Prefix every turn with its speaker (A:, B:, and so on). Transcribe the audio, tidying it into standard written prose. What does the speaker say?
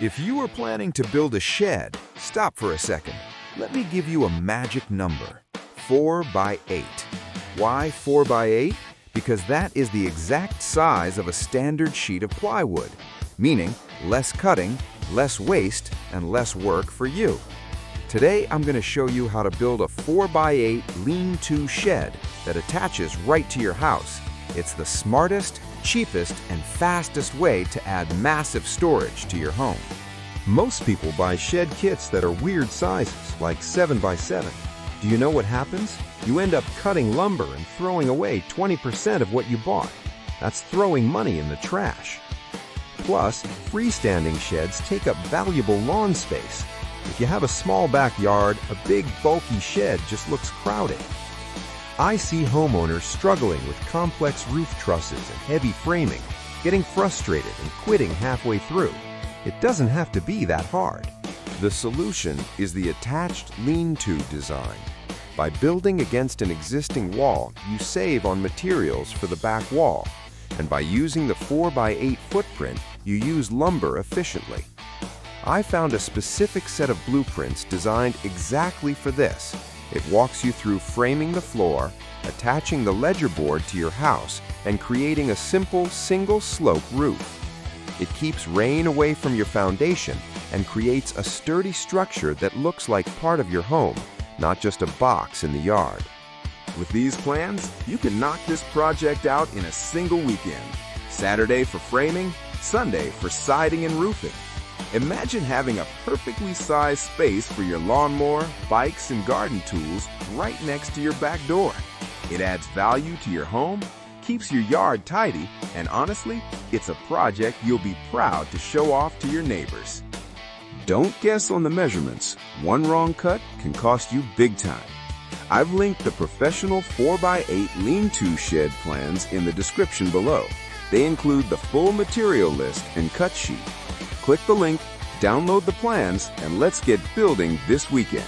A: If you are planning to build a shed, stop for a second. Let me give you a magic number, 4 by 8. Why 4 by 8? Because that is the exact size of a standard sheet of plywood, meaning less cutting, less waste, and less work for you. Today, I'm going to show you how to build a 4 by 8 lean-to shed that attaches right to your house. It's the smartest, cheapest, and fastest way to add massive storage to your home. Most people buy shed kits that are weird sizes, like 7 by 7. Do you know what happens? You end up cutting lumber and throwing away 20% of what you bought. That's throwing money in the trash. Plus, freestanding sheds take up valuable lawn space. If you have a small backyard, a big, bulky shed just looks crowded. I see homeowners struggling with complex roof trusses and heavy framing, getting frustrated and quitting halfway through. It doesn't have to be that hard. The solution is the attached lean-to design. By building against an existing wall, you save on materials for the back wall. And by using the 4 by 8 footprint, you use lumber efficiently. I found a specific set of blueprints designed exactly for this. It walks you through framing the floor, attaching the ledger board to your house, and creating a simple single-slope roof. It keeps rain away from your foundation and creates a sturdy structure that looks like part of your home, not just a box in the yard. With these plans, you can knock this project out in a single weekend. Saturday for framing, Sunday for siding and roofing. Imagine having a perfectly sized space for your lawnmower, bikes, and garden tools right next to your back door. It adds value to your home, keeps your yard tidy, and honestly, it's a project you'll be proud to show off to your neighbors. Don't guess on the measurements. One wrong cut can cost you big time. I've linked the professional 4 by 8 lean-to shed plans in the description below. They include the full material list and cut sheet. Click the link, download the plans, and let's get building this weekend.